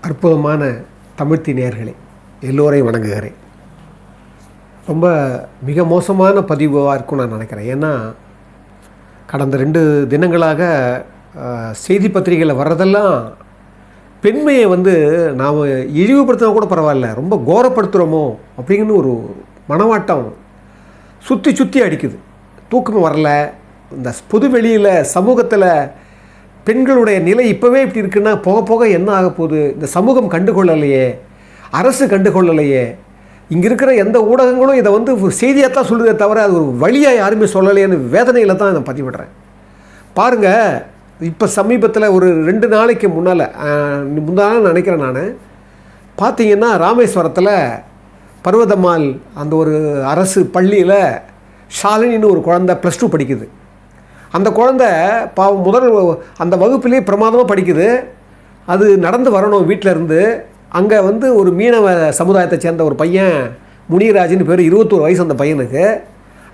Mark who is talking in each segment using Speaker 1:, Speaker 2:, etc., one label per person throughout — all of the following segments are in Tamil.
Speaker 1: அற்புதமான தமிழ்த்தி நேயர்களே, எல்லோரையும் வணங்குகிறேன். ரொம்ப மிக மோசமான பதிவாக இருக்கும்னு நான் நினைக்கிறேன். ஏன்னா கடந்த 2 தினங்களாக செய்தி பத்திரிகையில் வர்றதெல்லாம் பெண்மையை நாம் இழிவுபடுத்தினா கூட பரவாயில்ல, ரொம்ப கோரப்படுத்துகிறோமோ அப்படிங்கிற ஒரு மனவாட்டம் சுற்றி அடிக்குது. தூக்கம் வரல. இந்த பொது வெளியில் சமூகத்தில் பெண்களுடைய நிலை இப்போவே இப்படி இருக்குன்னா போக போக என்ன ஆக போகுது? இந்த சமூகம் கண்டுகொள்ளலையே, அரசு கண்டுகொள்ளலையே, இங்கே இருக்கிற எந்த ஊடகங்களும் இதை ஒரு செய்தியாக தான் சொல்லுதே தவிர அது ஒரு வழியாக யாருமே சொல்லலையேன்னு வேதனையில் தான் நான் பதிவிடுறேன். பாருங்கள், இப்போ சமீபத்தில் ஒரு 2 நாளைக்கு முன்னால் நினைக்கிறேன் நான், பார்த்தீங்கன்னா ராமேஸ்வரத்தில் பர்வதம்மாள் அந்த ஒரு அரசு பள்ளியில் ஷாலினின்னு ஒரு குழந்தை +2 படிக்குது. அந்த குழந்தை முதல் அந்த வகுப்பிலே பிரமாதமாக படிக்குது. அது நடந்து வரணும் வீட்டில் இருந்து. அங்கே ஒரு மீனவ சமுதாயத்தை சேர்ந்த ஒரு பையன், முனிராஜின்னு பேர், 21 வயசு அந்த பையனுக்கு.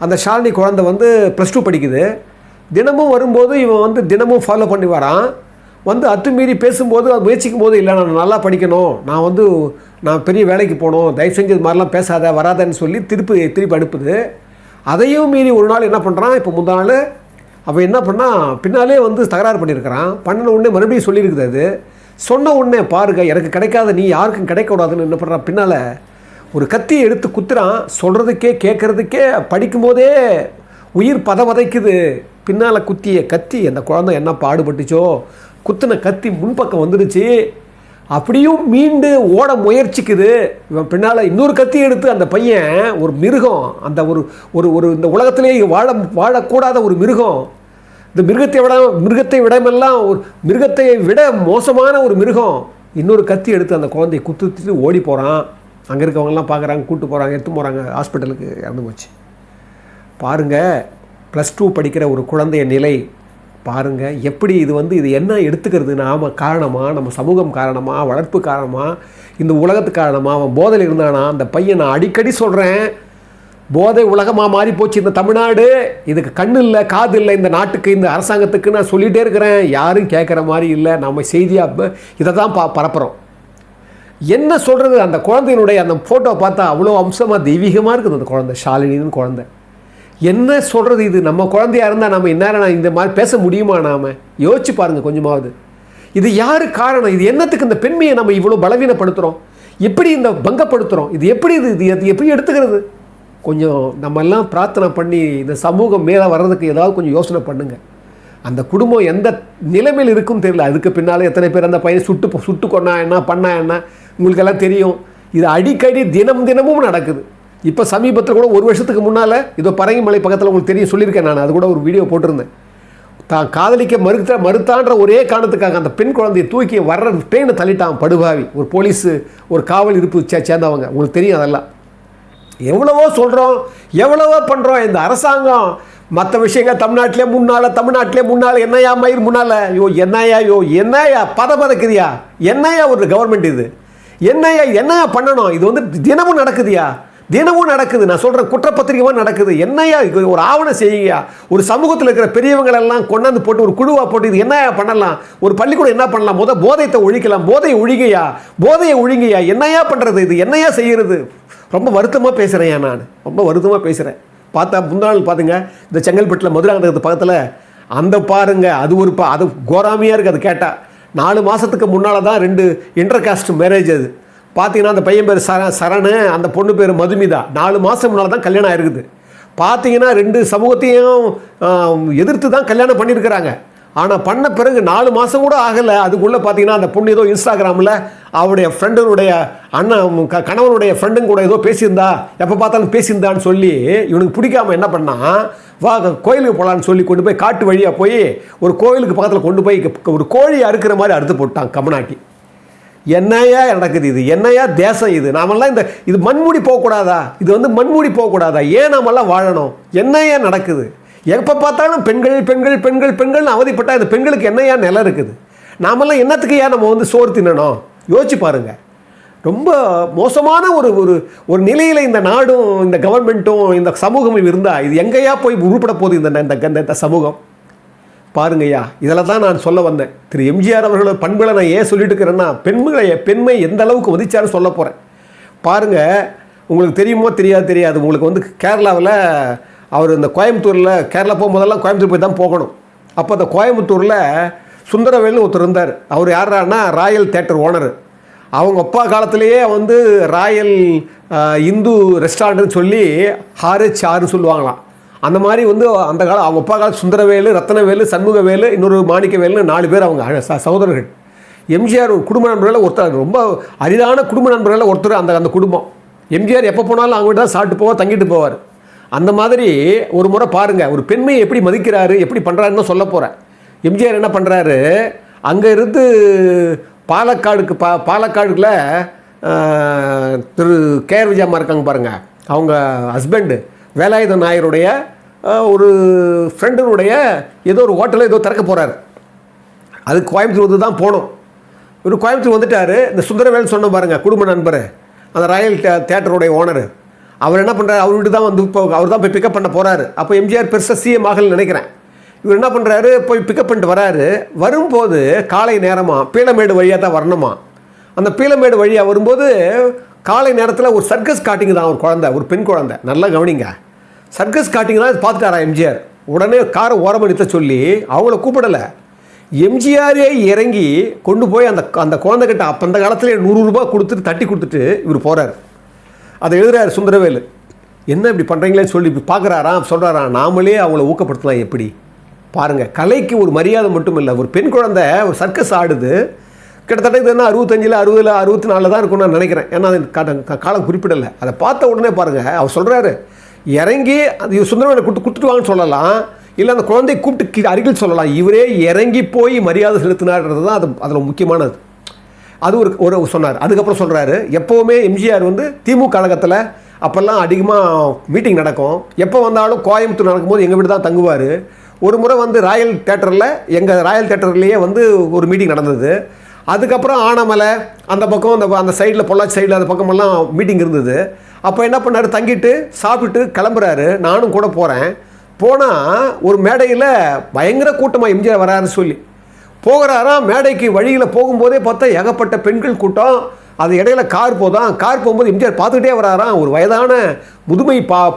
Speaker 1: அந்த ஷாலினி குழந்தை +2 படிக்குது. தினமும் வரும்போது இவன் தினமும் ஃபாலோ பண்ணி வரான். அத்துமீறி பேசும்போது அது முயற்சிக்கும் போது, இல்லை நான் நல்லா படிக்கணும், நான் பெரிய வேலைக்கு போகணும், தயவு செஞ்சு இது மாதிரிலாம் பேசாத வராதன்னு சொல்லி திருப்பி அனுப்புது. அதையும் மீறி ஒரு நாள் என்ன பண்ணுறான், இப்போ முந்தா நாள் அவன் என்ன பண்ணால் பின்னாலே தகராறு பண்ணியிருக்கிறான். பண்ணின உடனே மறுபடியும் சொல்லியிருக்குது. அது சொன்ன உடனே பாருங்கள், எனக்கு கிடைக்காத நீ யாருக்கும் கிடைக்கக்கூடாதுன்னு என்ன பண்ணுறான், பின்னால் ஒரு கத்தியை எடுத்து குத்துறான். சொல்கிறதுக்கே கேட்குறதுக்கே படிக்கும்போதே உயிர் பதவதைக்குது. பின்னால் குத்திய கத்தி அந்த குழந்தை என்ன பாடுபட்டுச்சோ, குத்தின கத்தி முன்பக்கம் வந்துடுச்சு. அப்படியும் மீண்டு ஓட முயற்சிக்குது. இவன் பின்னால் இன்னொரு கத்தி எடுத்து அந்த பையன் ஒரு மிருகம், அந்த ஒரு இந்த உலகத்திலேயே வாழக்கூடாத ஒரு மிருகம், இந்த மிருகத்தை விட மோசமான ஒரு மிருகம், இன்னொரு கத்தி எடுத்து அந்த குழந்தையை குத்துட்டு ஓடி போகிறான். அங்கே இருக்கவங்கலாம் பார்க்குறாங்க, கூப்பிட்டு போகிறாங்க, எடுத்து போகிறாங்க ஹாஸ்பிட்டலுக்கு. இறந்து போச்சு. பாருங்கள், +2 படிக்கிற ஒரு குழந்தைய நிலை பாருங்கள். எப்படி இது என்ன எடுத்துக்கிறது? நாம் காரணமாக, நம்ம சமூகம் காரணமாக, வளர்ப்பு காரணமாக, இந்த உலகத்துக்கு காரணமாக? அவன் போதையில் இருந்தானா அந்த பையன்? நான் அடிக்கடி சொல்கிறேன், போதை உலகமாக மாறி போச்சு இந்த தமிழ்நாடு. இதுக்கு கண்ணு இல்லை, காது இல்லை இந்த நாட்டுக்கு, இந்த அரசாங்கத்துக்கு. நான் சொல்லிகிட்டே இருக்கிறேன், யாரும் கேட்குற மாதிரி இல்லை. நம்ம செய்தியாக இதை தான் பரப்புகிறோம். என்ன சொல்கிறது? அந்த குழந்தையினுடைய அந்த ஃபோட்டோ பார்த்தா அவ்வளோ அம்சமாக தெய்வீகமாக இருக்குது அந்த குழந்தை, ஷாலினின்னு குழந்தை. என்ன சொல்கிறது? இது நம்ம குழந்தையாக இருந்தால் நம்ம இந்நேரம் இந்த மாதிரி பேச முடியுமா? நாம் யோசிச்சு பாருங்கள் கொஞ்சமாவது. இது யார் காரணம்? இது என்னத்துக்கு இந்த பெண்மையை நம்ம இவ்வளோ பலவீனப்படுத்துகிறோம்? எப்படி இந்த பங்கப்படுத்துகிறோம்? இது எப்படி எப்படி எடுத்துக்கிறது? கொஞ்சம் நம்ம எல்லாம் பிரார்த்தனை பண்ணி இந்த சமூகம் மேலே வர்றதுக்கு ஏதாவது கொஞ்சம் யோசனை பண்ணுங்கள். அந்த குடும்பம் எந்த நிலைமையில் இருக்குன்னு தெரியல. அதுக்கு பின்னால் எத்தனை பேர் அந்த பையன் சுட்டு கொண்டா என்ன பண்ணா என்ன உங்களுக்கெல்லாம் தெரியும். இது அடிக்கடி தினமும் நடக்குது. இப்போ சமீபத்தில் கூட 1 வருஷத்துக்கு முன்னால் இதோ பரங்கிமலை பக்கத்தில் உங்களுக்கு தெரியும், சொல்லியிருக்கேன் நான். அது கூட ஒரு வீடியோ போட்டிருந்தேன். தான் காதலிக்க மறுத்தான்ற ஒரே காரணத்துக்காக அந்த பெண் குழந்தையை தூக்கி வர்ற ட்ரெயினை தள்ளிட்டான் படுபாவி. ஒரு போலீஸு, ஒரு காவல் இருப்பு சேர்ந்தவங்க. உங்களுக்கு தெரியும் அதெல்லாம். எவ்வளவோ சொல்கிறோம், எவ்வளவோ பண்ணுறோம். இந்த அரசாங்கம் மற்ற விஷயங்கள் தமிழ்நாட்டிலே முன்னால் என்னையா மயிர் முன்னால், என்னையா பதக்குதியா? என்னையா ஒரு கவர்மெண்ட் இது? என்னையா பண்ணணும்? இது தினமும் நடக்குதுயா, தினமும் நடக்குது. நான் சொல்கிறேன், குற்றப்பத்திரிகையாக நடக்குது. என்னையா ஒரு ஆவணம் செய்யுங்கயா. ஒரு சமூகத்தில் இருக்கிற பெரியவங்களெல்லாம் கொண்டாந்து போட்டு ஒரு குழுவாக போட்டு இது என்னையா பண்ணலாம்? ஒரு பள்ளிக்கூடம் என்ன பண்ணலாம்? போதையத்தை ஒழிக்கலாம். போதையை ஒழிங்கயா. என்னையா பண்ணுறது? இது என்னையா செய்கிறது? ரொம்ப வருத்தமாக பேசுகிறேன் நான், ரொம்ப வருத்தமாக பேசுகிறேன். பார்த்தா முன்னாள் பார்த்துங்க, இந்த செங்கல்பட்டில் மதுராந்தகத்து பக்கத்தில் அந்த பாருங்கள், அது கோராமியாக இருக்குது. அது கேட்டால் 4 மாதத்துக்கு முன்னால் தான் 2 இன்டர்காஸ்ட் மேரேஜ். அது பார்த்தீங்கன்னா அந்த பையன் பேர் சரணு, அந்த பொண்ணு பேர் மதுமிதா. 4 மாதம் முன்னால் தான் கல்யாணம் ஆயிருக்குது. பார்த்தீங்கன்னா 2 சமூகத்தையும் எதிர்த்து தான் கல்யாணம் பண்ணியிருக்கிறாங்க. ஆனால் பண்ண பிறகு 4 மாதம் கூட ஆகலை. அதுக்குள்ளே பார்த்தீங்கன்னா அந்த பொண்ணு ஏதோ இன்ஸ்டாகிராமில் அவருடைய ஃப்ரெண்டுடைய கணவனுடைய ஃப்ரெண்டும் கூட ஏதோ பேசியிருந்தா, எப்போ பார்த்தாலும் பேசியிருந்தான்னு சொல்லி இவனுக்கு பிடிக்காமல் என்ன பண்ணால், வா கோயிலுக்கு போகலான்னு சொல்லி கொண்டு போய் காட்டு வழியாக போய் ஒரு கோயிலுக்கு பக்கத்தில் கொண்டு போய் ஒரு கோழி அறுக்கிற மாதிரி அறுத்து போட்டான் கமநாட்டி. என்னையா நடக்குது? இது என்னையா தேசம் இது? நாமெல்லாம் இது மண்மூடி போகக்கூடாதா? இது மண்மூடி போகக்கூடாதா? ஏன் நாமெல்லாம் வாழணும்? என்னையா நடக்குது? எப்போ பார்த்தாலும் பெண்கள் அவதிப்பட்டால் இந்த பெண்களுக்கு என்னையா நிலை இருக்குது? நாமெல்லாம் என்னத்துக்கு ஏன் நம்ம சோறு தின்னணும்? யோசிச்சு பாருங்கள். ரொம்ப மோசமான ஒரு நிலையில் இந்த நாடும், இந்த கவர்மெண்ட்டும், இந்த சமூகமும் இருந்தால் இது எங்கேயா போய் உருப்பட போகுது இந்த சமூகம்? பாருங்கய்யா, இதில் தான் நான் சொல்ல வந்தேன். திரு எம்ஜிஆர் அவர்களோட பண்புகளை நான் ஏன் சொல்லிட்டு இருக்கிறேன்னா, பெண்மை எந்த அளவுக்கு மதிச்சாரு சொல்ல போகிறேன். பாருங்கள், உங்களுக்கு தெரியுமோ தெரியாது. உங்களுக்கு வந்து கேரளாவில் அவர் இந்த கோயம்புத்தூரில் கேரளா போகும்போதெல்லாம் கோயம்புத்தூர் போய் தான் போகணும். அப்போ அந்த கோயம்புத்தூரில் சுந்தரவேல்னு ஒருத்தர் இருந்தார். அவர் யாரான்னா ராயல் தேட்டர் ஓனர். அவங்க அப்பா காலத்திலேயே வந்து ராயல் இந்து ரெஸ்டாரண்ட்னு சொல்லி ஆறுன்னு சொல்லுவாங்களாம். அந்த மாதிரி வந்து அந்த காலம் அவங்க அப்பா காலம் சுந்தரவேலு, ரத்னவேலு, சண்முகவேலு, இன்னொரு மாணிக்கவேலுன்னு 4 பேர் அவங்க சகோதரர்கள். எம்ஜிஆர் ஒரு குடும்ப நண்பர்களில் ஒருத்தர், ரொம்ப அரிதான குடும்ப நண்பர்களில் ஒருத்தர் அந்த குடும்பம். எம்ஜிஆர் எப்போ போனாலும் அவங்ககிட்ட தான் சாப்பிட்டு போவார், தங்கிட்டு போவார். அந்த மாதிரி ஒரு முறை பாருங்கள், ஒரு பெண்மையை எப்படி மதிக்கிறாரு, எப்படி பண்ணுறாருன்னு சொல்ல போகிறேன். எம்ஜிஆர் என்ன பண்ணுறாரு, அங்கே இருந்து பாலக்காடுக்குள்ள திரு கேஆர் விஜயம்மா இருக்காங்க பாருங்கள், அவங்க ஹஸ்பண்டு வேலாயுத நாயருடைய ஒரு ஃப்ரெண்டுனுடைய ஏதோ ஒரு ஹோட்டலில் ஏதோ திறக்க போகிறார். அதுக்கு கோயம்புத்தூர் வந்து தான் போகணும். இவர் கோயம்புத்தூர் வந்துட்டார். இந்த சுந்தரவேல் சொன்ன பாருங்கள், குடும்ப நண்பர், அந்த ராயல் தேட்டருடைய ஓனர், அவர் என்ன பண்ணுறாரு, அவர் வீட்டு தான் வந்து இப்போ அவர் தான் போய் பிக்கப் பண்ண போகிறாரு. அப்போ எம்ஜிஆர் பெருசாக சிஎம் ஆகலன்னு நினைக்கிறேன். இவர் என்ன பண்ணுறாரு, போய் பிக்கப் பண்ணிட்டு வராரு. வரும்போது காலை நேரமாக பீளமேடு வழியாக தான் வரணுமா. அந்த பீளமேடு வழியாக வரும்போது காலை நேரத்தில் ஒரு சர்க்கஸ் காட்டிங் தான் ஒரு குழந்தை, ஒரு பெண் குழந்தை. நல்லா கவனிங்க, சர்க்கஸ் காட்டிங் தான் பார்த்துட்டாரா எம்ஜிஆர். உடனே காரை ஓரமாக நிறுத்த சொல்லி அவங்கள கூப்பிடலை, எம்ஜிஆரே இறங்கி கொண்டு போய் அந்த குழந்தைகிட்ட அப்போ அந்த காலத்தில் 100 ரூபாய் கொடுத்துட்டு தட்டி கொடுத்துட்டு இவர் போகிறார். அதை எழுதுறாரு சுந்தரவேலு. என்ன இப்படி பண்ணுறீங்களேன்னு சொல்லி இப்படி பார்க்குறாராம், சொல்கிறாராம், நாமளே அவங்கள ஊக்கப்படுத்தலாம் எப்படி பாருங்கள். கலைக்கு ஒரு மரியாதை மட்டும் இல்லை, ஒரு பெண் குழந்தை ஒரு சர்க்கஸ் ஆடுது. கிட்டத்தட்ட இது என்ன 65, 60, 64 தான் இருக்கும்னு நான் நினைக்கிறேன். ஏன்னா அது காலம் குறிப்பிடலை. அதை பார்த்த உடனே பாருங்கள், அவர் சொல்கிறாரு, இறங்கி அது சுந்தரவேலை கொடுத்துட்டு வாங்கன்னு சொல்லலாம், இல்லை அந்த குழந்தையை கூப்பிட்டு அருகில் சொல்லலாம். இவரே இறங்கி போய் மரியாதை செலுத்தினார்ன்றது தான் அதில் முக்கியமானது. அது ஒரு சொன்னார். அதுக்கப்புறம் சொல்கிறாரு, எப்போவுமே எம்ஜிஆர் வந்து திமுக கழகத்தில் அப்போல்லாம் அதிகமாக மீட்டிங் நடக்கும். எப்போ வந்தாலும் கோயம்புத்தூர் நடக்கும்போது எங்கள் வீடு தான் தங்குவார். ஒரு முறை வந்து ராயல் தேட்டரில், எங்கள் ராயல் தேட்டர்லேயே வந்து ஒரு மீட்டிங் நடந்தது. அதுக்கப்புறம் ஆனமலை அந்த பக்கம் அந்த சைடில், பொள்ளாச்சி சைடில் அந்த பக்கமெல்லாம் மீட்டிங் இருந்தது. அப்போ என்ன பண்ணார், தங்கிட்டு சாப்பிட்டுட்டு கிளம்புறாரு. நானும் கூட போகிறேன். போனால் ஒரு மேடையில் பயங்கர கூட்டமாக எம்ஜிஆர் வராருன்னு சொல்லி போகிறாராம். மேடைக்கு வழியில் போகும்போதே பார்த்தா ஏகப்பட்ட பெண்கள் கூட்டம். அது இடையில கார் போகும்போது எம்ஜிஆர் பார்த்துக்கிட்டே வராராம். ஒரு வயதான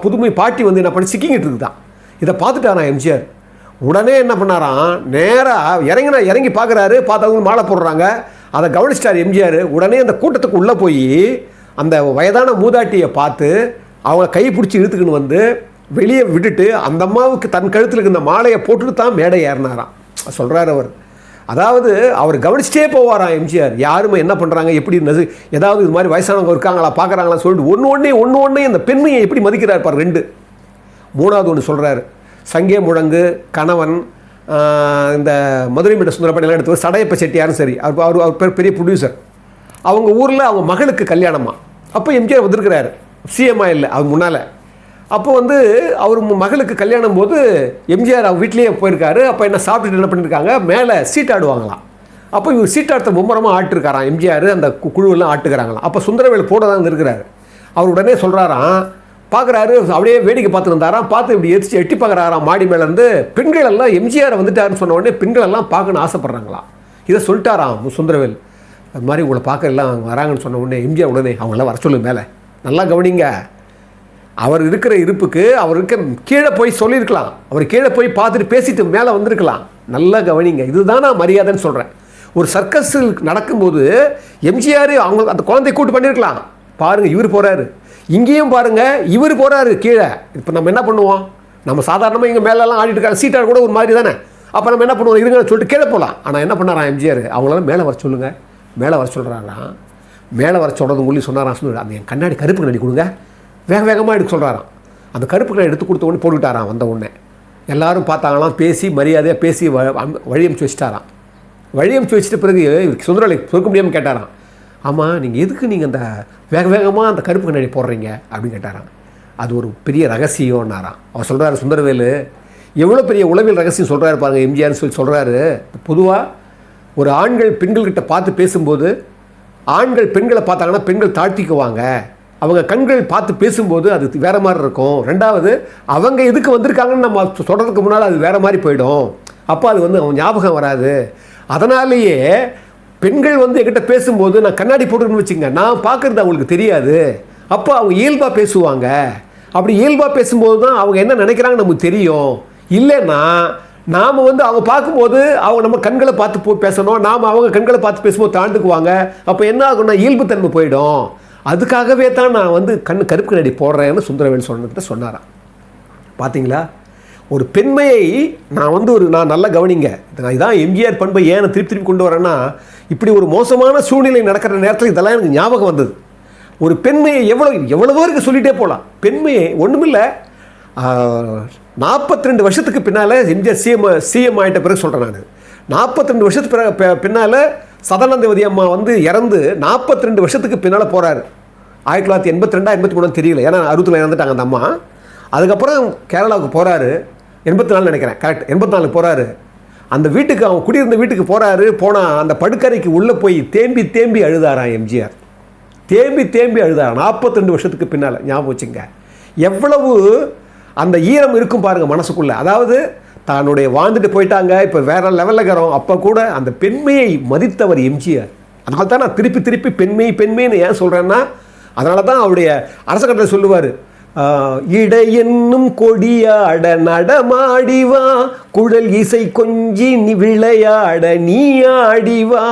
Speaker 1: புதுமை பாட்டி வந்து என்ன பண்ணி சிக்கிங்கிட்டு இருக்குதான். இதை பார்த்துட்டாராம் எம்ஜிஆர். உடனே என்ன பண்ணாராம், நேராக இறங்கி பார்க்குறாரு. பார்த்தவங்க மாலை போடுறாங்க. அதை கவனிச்சிட்டார் எம்ஜிஆர். உடனே அந்த கூட்டத்துக்கு உள்ளே போய் அந்த வயதான மூதாட்டியை பார்த்து அவங்கள கை பிடிச்சி இழுத்துக்கின்னு வந்து வெளியே விட்டுட்டு அந்த அம்மாவுக்கு தன் கழுத்தில் இந்த மாலையை போட்டுட்டு தான் மேடை ஏறினாராம். சொல்கிறார் அவர். அதாவது அவர் கவனிச்சிட்டே போவாராம் எம்ஜிஆர். யாருமே என்ன பண்ணுறாங்க, எப்படி ஏதாவது இது மாதிரி வயசானவங்க இருக்காங்களா பார்க்குறாங்களா சொல்லிட்டு ஒன்று ஒன்று இந்த பெண்மையை எப்படி மதிக்கிறார் பார். 2 3வது ஒன்று சொல்கிறார், சங்கே முழங்கு கணவன், இந்த மதுரை மீட்ட சுந்தரபாண்டியெல்லாம் எடுத்து சடையப்ப செட்டியாரும் சரி, அவர் பெரிய ப்ரொடியூசர். அவங்க ஊரில் அவங்க மகளுக்கு கல்யாணமா. அப்போ எம்ஜிஆர் வந்திருக்கிறாரு, சிஎம்ஐ இல்லை அவர் முன்னால். அப்போ வந்து அவர் மகளுக்கு கல்யாணம் போது எம்ஜிஆர் அவங்க வீட்லேயே போயிருக்காரு. அப்போ என்ன சாப்பிட்டுட்டு என்ன பண்ணியிருக்காங்க, மேலே சீட் ஆடுவாங்களாம். அப்போ இவர் சீட் ஆடுத்த மும்முரமாக ஆட்டுருக்காராம் எம்ஜிஆர். அந்த குழுவெல்லாம் ஆட்டுக்கிறாங்களாம். அப்போ சுந்தரவேல் போட தான் இருக்கிறார். அவர் உடனே சொல்கிறாராம், பார்க்குறாரு, அப்படியே வேடிக்கை பார்த்துருந்தாராம். பார்த்து இப்படி எட்டி பார்க்குறாராம் மாடி மேலேருந்து. பெண்கள் எல்லாம் எம்ஜிஆர் வந்துட்டாருன்னு சொன்ன உடனே பெண்கள் எல்லாம் பார்க்கணுன்னு ஆசைப்பட்றாங்களாம். இதை சொல்லிட்டாராம் சுந்தரவேல். அது மாதிரி உங்களை பார்க்க எல்லாம் வராங்கன்னு சொன்ன உடனே எம்ஜிஆர் உடனே அவங்களாம் வர சொல்லுங்க மேலே. நல்லா கவனிங்க, அவர் இருக்கிற இருப்புக்கு அவருக்கு கீழே போய் சொல்லியிருக்கலாம். அவர் கீழே போய் பார்த்துட்டு பேசிட்டு மேலே வந்திருக்கலாம். நல்லா கவனிங்க, இதுதான் நான் மரியாதைன்னு சொல்கிறேன். ஒரு சர்க்கஸ் நடக்கும்போது எம்ஜிஆர் அவங்க அந்த குழந்தைய கூட்டு பண்ணியிருக்கலாம். பாருங்கள், இவர் போகிறாரு. இங்கேயும் பாருங்கள், இவர் போகிறாரு கீழே. இப்போ நம்ம என்ன பண்ணுவோம், நம்ம சாதாரணமாக இங்கே மேலெல்லாம் ஆடிட்டு இருக்காங்க, சீட்டாக கூட ஒரு மாதிரி தானே. அப்போ நம்ம என்ன பண்ணுவோம், இருங்க சொல்லிட்டு கீழே போகலாம். ஆனால் என்ன பண்ணாராம் எம்ஜிஆர், அவங்களால மேலே வர சொல்லுங்கள். மேலே வர சொல்கிறாராம். மேலே வர சொல்கிறது சொல்லி சொன்னாராம். அந்த என் கண்ணாடி கருப்பு கண்ணாடி கொடுங்க, வேகமாக எடுக்க சொல்கிறாராம். அந்த கருப்பு கண்ணாடி எடுத்து கொடுத்த உடனே போட்டுக்கிட்டாராம். வந்த உடனே எல்லோரும் பார்த்தாங்களாம். பேசி மரியாதையாக பேசி வழி அனுப்பிச்சு வச்சுட்டாராம். வழி அனுப்பிச்சு வச்சுட்ட பிறகு சுந்தரவேலை பொறுக்க முடியாமல் கேட்டாராம், ஆமாம் நீங்கள் எதுக்கு நீங்கள் அந்த வேகமாக அந்த கருப்பு கண்ணாடி போடுறீங்க அப்படின்னு கேட்டாராம். அது ஒரு பெரிய ரகசியம்னாராம். அவர் சொல்கிறாரு சுந்தரவேலு, எவ்வளோ பெரிய உளவியல் ரகசியம் சொல்கிறாரு பாருங்கள் எம்ஜிஆர்னு சொல்லி சொல்கிறாரு. பொதுவாக ஒரு ஆண்கள் பெண்கள்கிட்ட பார்த்து பேசும்போது, ஆண்கள் பெண்களை பார்த்தாங்கன்னா பெண்கள் தாழ்த்திக்குவாங்க. அவங்க கண்கள் பார்த்து பேசும்போது அது வேறு மாதிரி இருக்கும். 2வது அவங்க எதுக்கு வந்திருக்காங்கன்னு நம்ம சொல்கிறதுக்கு முன்னால் அது வேறு மாதிரி போயிடும். அப்போ அது வந்து அவன் ஞாபகம் வராது. அதனாலேயே பெண்கள் வந்து என்கிட்ட பேசும்போது நான் கண்ணாடி போட்டுன்னு வச்சுங்க, நான் பார்க்குறது அவங்களுக்கு தெரியாது. அப்போ அவங்க இயல்பாக பேசுவாங்க. அப்படி இயல்பாக பேசும்போது தான் அவங்க என்ன நினைக்கிறாங்கன்னு நமக்கு தெரியும். இல்லைன்னா நாம் வந்து அவங்க பார்க்கும்போது அவங்க நம்ம கண்களை பார்த்து பேசணும், நாம் அவங்க கண்களை பார்த்து பேசும்போது தாழ்ந்துக்குவாங்க. அப்போ என்ன ஆகும்னா இயல்புத்தன்மை போயிடும். அதுக்காகவே தான் நான் வந்து கருப்பு கண்ணாடி போடுறேன்னு சுந்தரவேல் சொன்னாராம். பார்த்தீங்களா? ஒரு பெண்மையை நான் வந்து நான் நல்லா கவனிங்க. இதான் எம்ஜிஆர் பண்பை ஏன் திருப்பி கொண்டு வரேன்னா, இப்படி ஒரு மோசமான சூழ்நிலை நடக்கிற நேரத்தில் இதெல்லாம் எனக்கு ஞாபகம் வந்தது. ஒரு பெண்மையை எவ்வளவோ இருக்கு சொல்லிகிட்டே போகலாம். பெண்மையை ஒன்றுமில்லை, 42 வருஷத்துக்கு பின்னால் எம்ஜிஆர் சிஎம் ஆகிட்ட பிறகு சொல்கிறேன் நான். 42 வருஷத்துக்கு பின்னால் சதானந்தவதி அம்மா வந்து இறந்து 42 வருஷத்துக்கு பின்னால் போகிறாரு. 1982 83 தெரியல, ஏன்னா 60 இறந்துட்டாங்க அந்த அம்மா. அதுக்கப்புறம் கேரளாவுக்கு போகிறாரு, 84 நினைக்கிறேன், கரெக்ட் 84 போகிறாரு. அந்த வீட்டுக்கு அவன் குடியிருந்த வீட்டுக்கு போகிறாரு. போனால் அந்த படுக்கறைக்கு உள்ளே போய் தேம்பி தேம்பி அழுதாராம் எம்ஜிஆர். தேம்பி தேம்பி அழுதாராம் 42 வருஷத்துக்கு பின்னால். ஞாபகம் வச்சுங்க எவ்வளவு அந்த ஈரம் இருக்கும் பாருங்கள் மனசுக்குள்ளே. அதாவது தன்னுடைய வாழ்ந்துட்டு போயிட்டாங்க, இப்போ வேற லெவலில் இருக்கிறோம். அப்போ கூட அந்த பெண்மையை மதித்தவர் எம்ஜிஆர். அதனால தான் நான் திருப்பி திருப்பி பெண்மைன்னு ஏன் சொல்கிறேன்னா, அதனால தான் அவருடைய அரச கட்டளை சொல்லுவார், இடை என்னும் கொடியாட நடமாடிவா, குழல் இசை கொஞ்சி நீ விளையாட நீ ஆடிவா,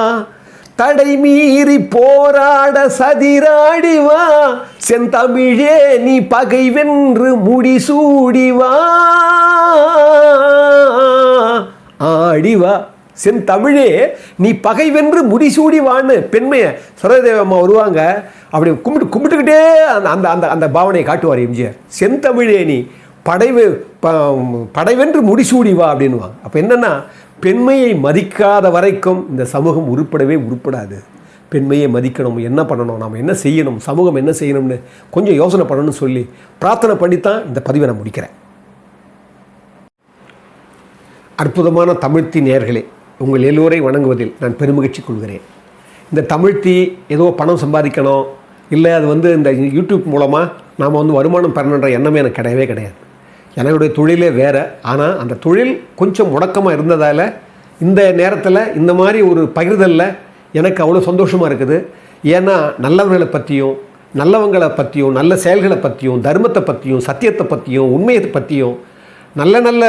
Speaker 1: தடை மீறி போராட சதிராடிவா, செந்தமிழே நீ பகை வென்று முடிசூடிவா, ஆடிவா, செந்தமிழே நீ பகை வென்று முடிசூடிவான்னு பெண்மையை சரோஜதேவி அம்மா வருவாங்க. அப்படி கும்பிட்டுக்கிட்டே அந்த அந்த அந்த பாவனையை காட்டுவார் எம்ஜிஆர். செந்தமிழே நீ படைவென்று முடிசூடிவா அப்படின்வாங்க. அப்போ என்னென்னா, பெண்மையை மதிக்காத வரைக்கும் இந்த சமூகம் உருப்படாது. பெண்மையை மதிக்கணும், என்ன பண்ணணும், நாம் என்ன செய்யணும், சமூகம் என்ன செய்யணும்னு கொஞ்சம் யோசனை பண்ணணும்னு சொல்லி பிரார்த்தனை பண்ணித்தான் இந்த பதிவை நான் முடிக்கிறேன். அற்புதமான தமிழ்த்தி நேயர்களே, உங்கள் எல்லோரை வணங்குவதில் நான் பெருமகிழ்ச்சி கொள்கிறேன். இந்த தமிழ்த்தி ஏதோ பணம் சம்பாதிக்கணும், இல்லை அது வந்து இந்த யூடியூப் மூலமாக நாம் வந்து வருமானம் பெறணுன்ற எண்ணமே எனக்கு கிடையவே கிடையாது. என்னுடைய தொழிலே வேறு. ஆனால் அந்த தொழில் கொஞ்சம் முடக்கமாக இருந்ததால் இந்த நேரத்தில் இந்த மாதிரி ஒரு பகிர்தலில் எனக்கு அவ்வளோ சந்தோஷமாக இருக்குது. ஏன்னா நல்லவர்களை பற்றியும் நல்லவங்களை பற்றியும் நல்ல செயல்களை பற்றியும் தர்மத்தை பற்றியும் சத்தியத்தை பற்றியும் உண்மையை பற்றியும் நல்ல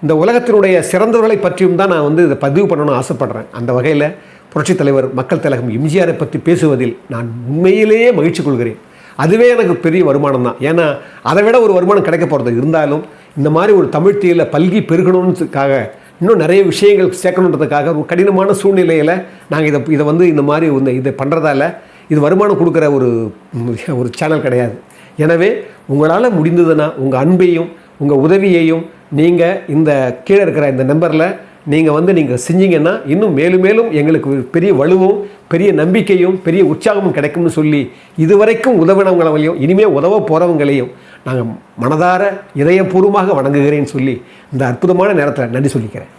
Speaker 1: இந்த உலகத்தினுடைய சிறந்தவர்களை பற்றியும் தான் நான் வந்து இதை பதிவு பண்ணணும்னு ஆசைப்பட்றேன். அந்த வகையில் புரட்சித் தலைவர் மக்கள் திலகம் எம்ஜிஆரை பற்றி பேசுவதில் நான் உண்மையிலேயே மகிழ்ச்சி கொள்கிறேன். அதுவே எனக்கு பெரிய வருமானம் தான். ஏன்னா அதை விட ஒரு வருமானம் கிடைக்க போகிறது இருந்தாலும் இந்த மாதிரி ஒரு தமிழ்த்தியில் பல்கி பெருகணுன்றதுக்காக, இன்னும் நிறைய விஷயங்கள் சேர்க்கணுன்றதுக்காக ஒரு கடினமான சூழ்நிலையில் நாங்கள் இதை வந்து இந்த மாதிரி இதை பண்ணுறதால இது வருமானம் கொடுக்குற ஒரு சேனல் கிடையாது. எனவே உங்களால் முடிந்ததுன்னா உங்கள் அன்பையும் உங்கள் உதவியையும் நீங்கள் இந்த கீழே இருக்கிற இந்த நம்பரில் நீங்கள் செஞ்சீங்கன்னா இன்னும் மேலும் மேலும் எங்களுக்கு பெரிய வலுவும் பெரிய நம்பிக்கையும் பெரிய உற்சாகமும் கிடைக்கும்னு சொல்லி இதுவரைக்கும் உதவினவங்களையும் இனிமேல் உதவ போகிறவங்களையும் நாங்கள் மனதார இதயபூர்வமாக வணங்குகிறேன்னு சொல்லி இந்த அற்புதமான நேரத்தில் நன்றி சொல்லிக்கிறேன்.